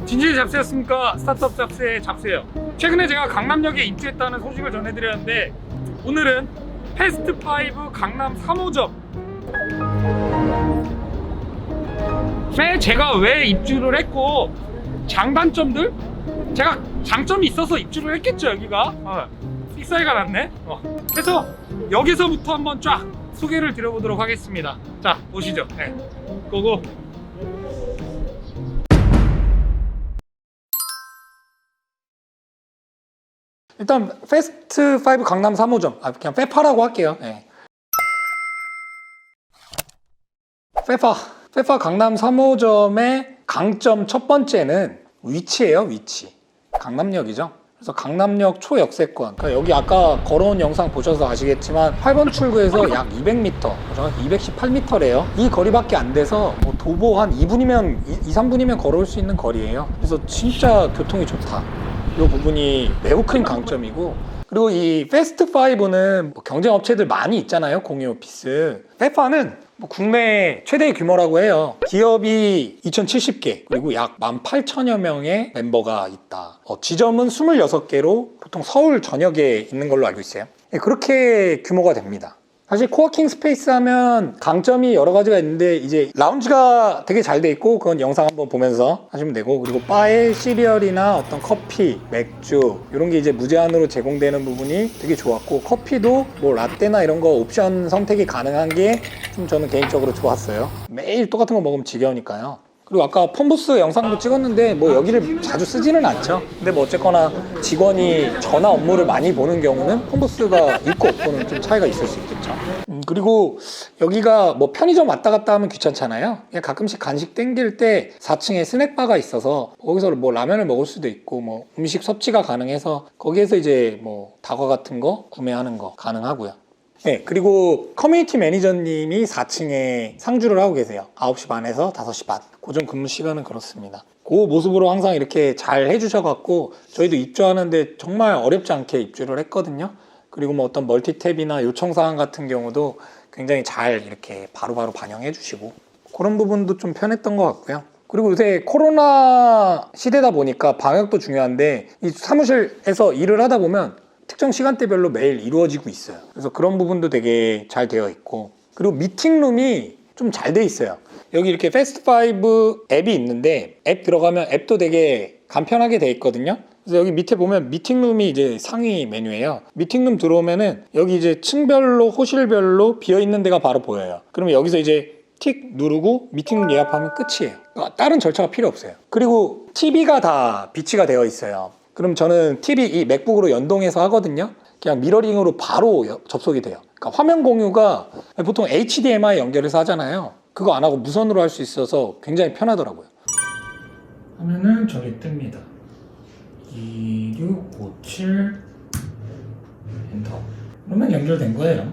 진실의 잡스였습니까? 스타트업 잡스의 잡스예요. 최근에 제가 강남역에 입주했다는 소식을 전해드렸는데 오늘은 패스트5 강남 3호점에 제가 왜 입주를 했고 장단점들? 제가 장점이 있어서 입주를 했겠죠. 여기가 픽사이가 났네. 그래서 여기서부터 한번 쫙 소개를 드려보도록 하겠습니다. 자, 보시죠. 네. 고고. 일단 패스트5 강남 3호점, 그냥 페파라고 할게요. 네. 페파 강남 3호점의 강점 첫 번째는 위치예요. 위치. 강남역이죠. 그래서 강남역 초역세권, 그러니까 여기 아까 걸어온 영상 보셔서 아시겠지만 8번 출구에서 약 200m, 218m래요. 이 거리밖에 안 돼서 뭐 도보 한 2분이면 3분이면 걸어올 수 있는 거리예요. 그래서 진짜 교통이 좋다. 이 부분이 매우 큰 강점이고, 그리고 이 패스트5는 뭐 경쟁 업체들 많이 있잖아요. 공유 오피스. 페파는 뭐 국내 최대의 규모라고 해요. 기업이 2070개, 그리고 약 18,000여 명의 멤버가 있다. 지점은 26개로 보통 서울 전역에 있는 걸로 알고 있어요. 그렇게 규모가 됩니다. 사실 코워킹 스페이스 하면 강점이 여러 가지가 있는데, 이제 라운지가 되게 잘 돼 있고, 그건 영상 한번 보면서 하시면 되고, 그리고 바에 시리얼이나 어떤 커피, 맥주 이런 게 이제 무제한으로 제공되는 부분이 되게 좋았고, 커피도 뭐 라떼나 이런 거 옵션 선택이 가능한 게 좀 저는 개인적으로 좋았어요. 매일 똑같은 거 먹으면 지겨우니까요. 그리고 아까 폰부스 영상도 찍었는데 뭐 여기를 자주 쓰지는 않죠. 근데 뭐 어쨌거나 직원이 전화 업무를 많이 보는 경우는 폰부스가 있고 없고는 좀 차이가 있을 수 있겠죠. 그리고 여기가 뭐 편의점 왔다 갔다 하면 귀찮잖아요. 그냥 가끔씩 간식 땡길 때 4층에 스낵바가 있어서 거기서 뭐 라면을 먹을 수도 있고, 뭐 음식 섭취가 가능해서 거기에서 이제 뭐 다과 같은 거 구매하는 거 가능하고요. 네, 그리고 커뮤니티 매니저님이 4층에 상주를 하고 계세요. 9시 반에서 5시 반. 고정 근무 시간은 그렇습니다. 그 모습으로 항상 이렇게 잘 해주셔갖고 저희도 입주하는데 정말 어렵지 않게 입주를 했거든요. 그리고 뭐 어떤 멀티탭이나 요청사항 같은 경우도 굉장히 잘 이렇게 바로바로 반영해 주시고, 그런 부분도 좀 편했던 것 같고요. 그리고 요새 코로나 시대다 보니까 방역도 중요한데, 이 사무실에서 일을 하다 보면 특정 시간대별로 매일 이루어지고 있어요. 그래서 그런 부분도 되게 잘 되어 있고, 그리고 미팅룸이 좀 잘 돼 있어요. 여기 이렇게 패스트5 앱이 있는데 앱 들어가면 앱도 되게 간편하게 돼 있거든요. 그래서 여기 밑에 보면 미팅룸이 이제 상위 메뉴예요. 미팅룸 들어오면은 여기 이제 층별로 호실별로 비어있는 데가 바로 보여요. 그러면 여기서 이제 틱 누르고 미팅룸 예약하면 끝이에요. 다른 절차가 필요 없어요. 그리고 TV가 다 비치가 되어 있어요. 그럼 저는 TV 이 맥북으로 연동해서 하거든요. 그냥 미러링으로 바로 접속이 돼요. 그러니까 화면 공유가 보통 HDMI 연결해서 하잖아요. 그거 안 하고 무선으로 할 수 있어서 굉장히 편하더라고요. 화면은 저기 뜹니다. 2657 엔터. 그러면 연결된 거예요.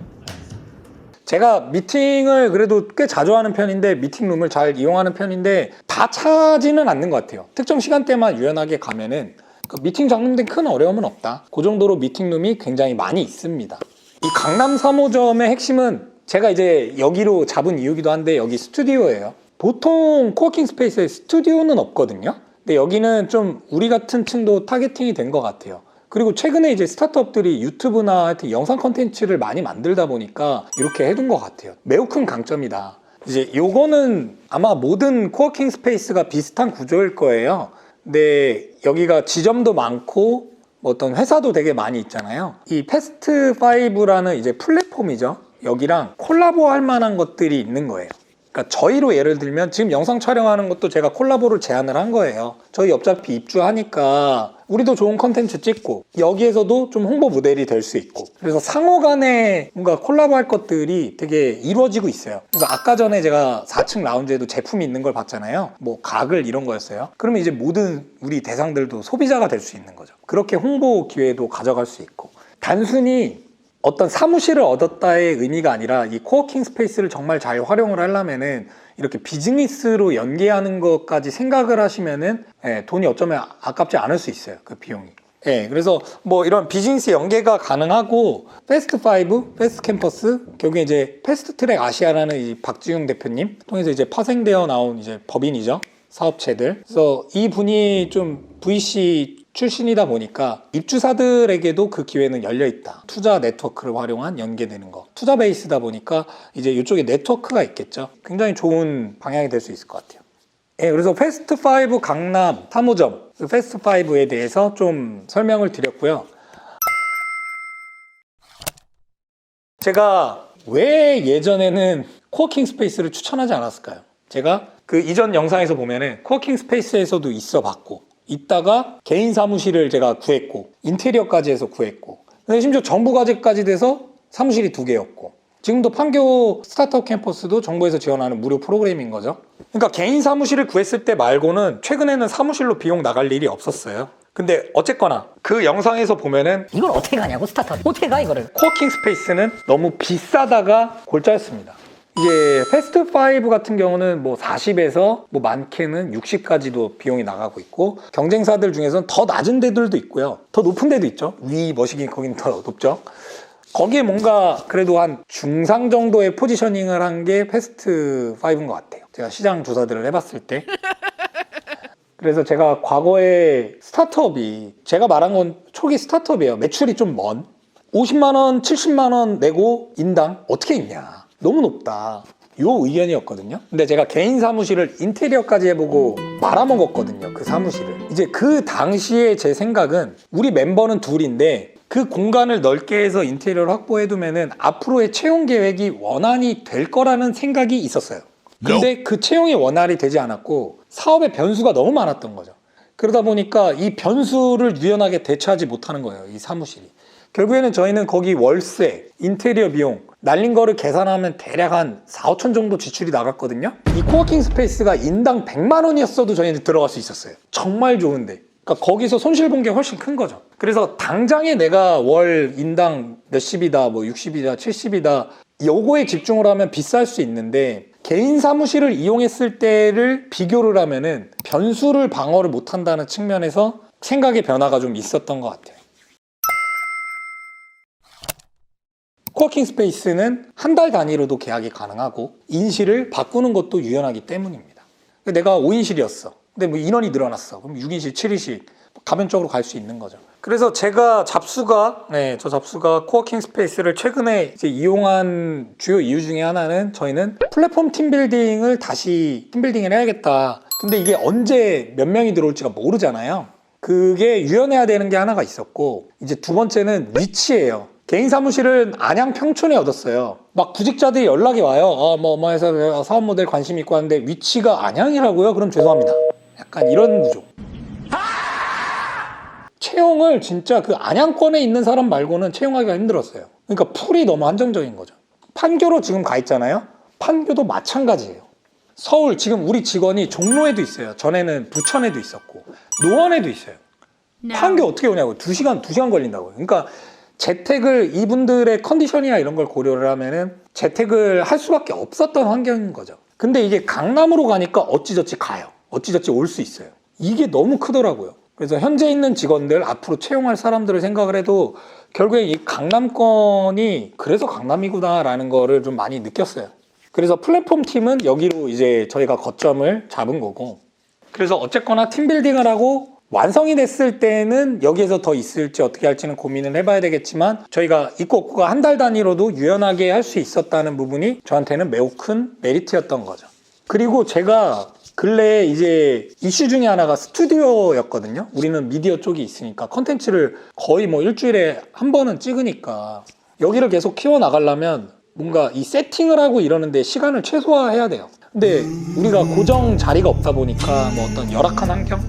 제가 미팅을 그래도 꽤 자주 하는 편인데, 미팅룸을 잘 이용하는 편인데 다 차지는 않는 것 같아요. 특정 시간대만 유연하게 가면은 미팅 잡는 데 큰 어려움은 없다. 그 정도로 미팅룸이 굉장히 많이 있습니다. 이 강남 3호점의 핵심은 제가 이제 여기로 잡은 이유기도 한데, 여기 스튜디오예요. 보통 코워킹 스페이스에 스튜디오는 없거든요. 근데 여기는 좀 우리 같은 층도 타겟팅이 된 것 같아요. 그리고 최근에 이제 스타트업들이 유튜브나 하여튼 영상 컨텐츠를 많이 만들다 보니까 이렇게 해둔 것 같아요. 매우 큰 강점이다. 이제 요거는 아마 모든 코워킹 스페이스가 비슷한 구조일 거예요. 근데 여기가 지점도 많고 뭐 어떤 회사도 되게 많이 있잖아요. 이 패스트5라는 이제 플랫폼이죠. 여기랑 콜라보 할 만한 것들이 있는 거예요. 그러니까 저희로 예를 들면 지금 영상 촬영하는 것도 제가 콜라보를 제안을 한 거예요. 저희 어차피 입주하니까 우리도 좋은 컨텐츠 찍고 여기에서도 좀 홍보 모델이 될 수 있고, 그래서 상호 간에 뭔가 콜라보 할 것들이 되게 이루어지고 있어요. 그래서 아까 전에 제가 4층 라운지에도 제품이 있는 걸 봤잖아요. 뭐 가글 이런 거였어요. 그러면 이제 모든 우리 대상들도 소비자가 될 수 있는 거죠. 그렇게 홍보 기회도 가져갈 수 있고, 단순히 어떤 사무실을 얻었다의 의미가 아니라 이 코워킹 스페이스를 정말 잘 활용을 하려면은 이렇게 비즈니스로 연계하는 것까지 생각을 하시면은 돈이 어쩌면 아깝지 않을 수 있어요. 그 비용이. 그래서 뭐 이런 비즈니스 연계가 가능하고, 패스트5, 패스트 캠퍼스, 결국에 이제 패스트 트랙 아시아라는 이 박지웅 대표님 통해서 이제 파생되어 나온 이제 법인이죠. 사업체들. 그래서 이 분이 좀 VC 출신이다 보니까 입주사들에게도 그 기회는 열려 있다. 투자 네트워크를 활용한 연계되는 거. 투자 베이스다 보니까 이제 이쪽에 네트워크가 있겠죠. 굉장히 좋은 방향이 될 수 있을 것 같아요. 예, 그래서 패스트5 강남 3호점 패스트5에 대해서 좀 설명을 드렸고요. 제가 왜 예전에는 코워킹 스페이스를 추천하지 않았을까요? 제가 그 이전 영상에서 보면은 코워킹 스페이스에서도 있어 봤고, 있다가 개인 사무실을 제가 구했고, 인테리어까지 해서 구했고, 근데 심지어 정부 과제까지 돼서 사무실이 2개였고, 지금도 판교 스타트업 캠퍼스도 정부에서 지원하는 무료 프로그램인 거죠. 그러니까 개인 사무실을 구했을 때 말고는 최근에는 사무실로 비용 나갈 일이 없었어요. 근데 어쨌거나 그 영상에서 보면은 이걸 어떻게 가냐고 스타트업 어떻게 가 이거를. 코워킹 스페이스는 너무 비싸다가 골자였습니다. 이게 패스트5 같은 경우는 뭐 40에서 뭐 많게는 60까지도 비용이 나가고 있고, 경쟁사들 중에서는 더 낮은 데들도 있고요. 더 높은 데도 있죠. 위 머시기 거긴 더 높죠. 거기에 뭔가 그래도 한 중상 정도의 포지셔닝을 한 게 패스트5인 것 같아요. 제가 시장 조사들을 해봤을 때. 그래서 제가 과거에 스타트업이, 제가 말한 건 초기 스타트업이에요. 매출이 좀 먼 50만 원, 70만 원 내고 인당 어떻게 있냐, 너무 높다, 요 의견이었거든요. 근데 제가 개인 사무실을 인테리어까지 해보고 말아먹었거든요, 그 사무실을. 이제 그 당시에 제 생각은 우리 멤버는 둘인데 그 공간을 넓게 해서 인테리어를 확보해두면은 앞으로의 채용 계획이 원활히 될 거라는 생각이 있었어요. 근데 그 채용이 원활히 되지 않았고 사업의 변수가 너무 많았던 거죠. 그러다 보니까 이 변수를 유연하게 대처하지 못하는 거예요, 이 사무실이. 결국에는 저희는 거기 월세, 인테리어 비용 날린 거를 계산하면 대략 한 4, 5천 정도 지출이 나갔거든요. 이 코워킹 스페이스가 인당 100만 원이었어도 저희는 들어갈 수 있었어요. 정말 좋은데. 그러니까 거기서 손실 본 게 훨씬 큰 거죠. 그래서 당장에 내가 월 인당 몇십이다, 뭐 60이다, 70이다 요거에 집중을 하면 비쌀 수 있는데, 개인 사무실을 이용했을 때를 비교를 하면은 변수를 방어를 못한다는 측면에서 생각의 변화가 좀 있었던 것 같아요. 코워킹 스페이스는 한 달 단위로도 계약이 가능하고 인실을 바꾸는 것도 유연하기 때문입니다. 내가 5인실이었어. 근데 뭐 인원이 늘어났어. 그럼 6인실, 7인실 가변적으로 갈 수 있는 거죠. 그래서 제가 저 잡수가 코워킹 스페이스를 최근에 이제 이용한 주요 이유 중에 하나는, 저희는 플랫폼 팀빌딩을 다시 팀빌딩을 해야겠다. 근데 이게 언제 몇 명이 들어올지가 모르잖아요. 그게 유연해야 되는 게 하나가 있었고, 이제 두 번째는 위치예요. 개인 사무실은 안양 평촌에 얻었어요. 막 구직자들이 연락이 와요. 뭐 해서 사업 모델 관심 있고 하는데 위치가 안양이라고요? 그럼 죄송합니다. 약간 이런 구조. 채용을 진짜 그 안양권에 있는 사람 말고는 채용하기가 힘들었어요. 그러니까 풀이 너무 한정적인 거죠. 판교로 지금 가 있잖아요. 판교도 마찬가지예요. 서울 지금 우리 직원이 종로에도 있어요. 전에는 부천에도 있었고 노원에도 있어요. 판교 어떻게 오냐고. 2시간 걸린다고요. 그러니까 재택을, 이분들의 컨디션이나 이런 걸 고려를 하면은 재택을 할 수밖에 없었던 환경인 거죠. 근데 이게 강남으로 가니까 어찌저찌 가요. 어찌저찌 올 수 있어요. 이게 너무 크더라고요. 그래서 현재 있는 직원들, 앞으로 채용할 사람들을 생각을 해도 결국에 이 강남권이 그래서 강남이구나라는 거를 좀 많이 느꼈어요. 그래서 플랫폼 팀은 여기로 이제 저희가 거점을 잡은 거고, 그래서 어쨌거나 팀빌딩을 하고 완성이 됐을 때는 여기에서 더 있을지 어떻게 할지는 고민을 해봐야 되겠지만, 저희가 있고 없고가 한 달 단위로도 유연하게 할 수 있었다는 부분이 저한테는 매우 큰 메리트였던 거죠. 그리고 제가 근래에 이제 이슈 중에 하나가 스튜디오였거든요. 우리는 미디어 쪽이 있으니까 컨텐츠를 거의 뭐 일주일에 한 번은 찍으니까 여기를 계속 키워나가려면 뭔가 이 세팅을 하고 이러는데 시간을 최소화해야 돼요. 근데 우리가 고정 자리가 없다 보니까 뭐 어떤 열악한 환경,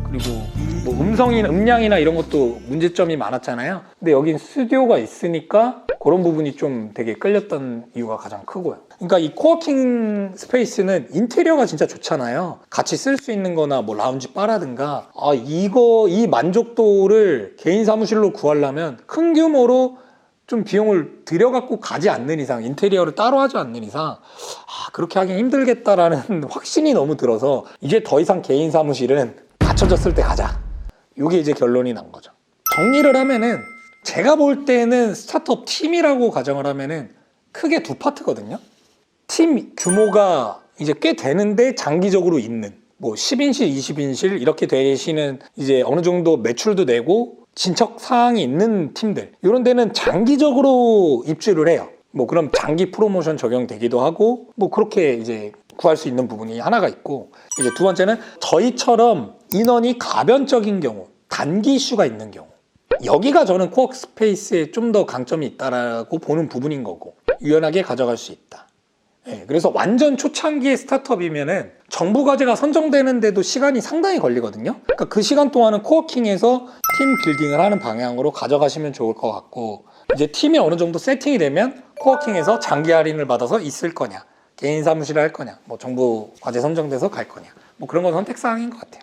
그리고 뭐 음량이나 이런 것도 문제점이 많았잖아요. 근데 여긴 스튜디오가 있으니까 그런 부분이 좀 되게 끌렸던 이유가 가장 크고요. 그러니까 이 코워킹 스페이스는 인테리어가 진짜 좋잖아요. 같이 쓸 수 있는 거나 뭐 라운지 바라든가, 이 만족도를 개인 사무실로 구하려면 큰 규모로 좀 비용을 들여갖고 가지 않는 이상, 인테리어를 따로 하지 않는 이상 그렇게 하긴 힘들겠다라는 확신이 너무 들어서 이제 더 이상 개인 사무실은 갖춰졌을 때 가자. 이게 이제 결론이 난 거죠. 정리를 하면은 제가 볼 때는 스타트업 팀이라고 가정을 하면은 크게 2파트거든요. 팀 규모가 이제 꽤 되는데 장기적으로 있는, 뭐 10인실, 20인실 이렇게 되시는 이제 어느 정도 매출도 내고 진척 사항이 있는 팀들 이런 데는 장기적으로 입주를 해요. 뭐 그럼 장기 프로모션 적용되기도 하고 뭐 그렇게 이제 구할 수 있는 부분이 하나가 있고, 이제 두 번째는 저희처럼 인원이 가변적인 경우, 단기 이슈가 있는 경우, 여기가 저는 코워크 스페이스에 좀 더 강점이 있다라고 보는 부분인 거고, 유연하게 가져갈 수 있다. 네, 그래서 완전 초창기의 스타트업이면은 정부 과제가 선정되는데도 시간이 상당히 걸리거든요. 그러니까 그 시간 동안은 코워킹에서 팀 빌딩을 하는 방향으로 가져가시면 좋을 것 같고, 이제 팀이 어느 정도 세팅이 되면 코워킹에서 장기 할인을 받아서 있을 거냐, 개인 사무실을 할 거냐, 뭐 정부 과제 선정돼서 갈 거냐, 뭐 그런 건 선택 사항인 것 같아요.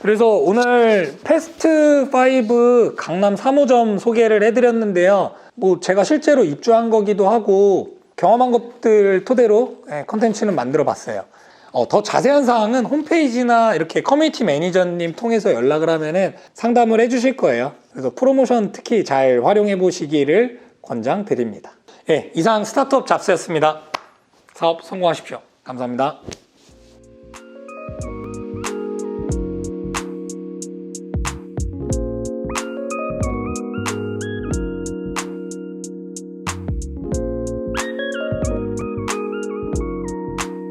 그래서 오늘 패스트 5 강남 3호점 소개를 해드렸는데요. 뭐 제가 실제로 입주한 거기도 하고 경험한 것들 토대로 컨텐츠는 만들어 봤어요. 더 자세한 사항은 홈페이지나 이렇게 커뮤니티 매니저님 통해서 연락을 하면은 상담을 해주실 거예요. 그래서 프로모션 특히 잘 활용해 보시기를 권장드립니다. 이상 스타트업 잡스였습니다. 사업 성공하십시오. 감사합니다.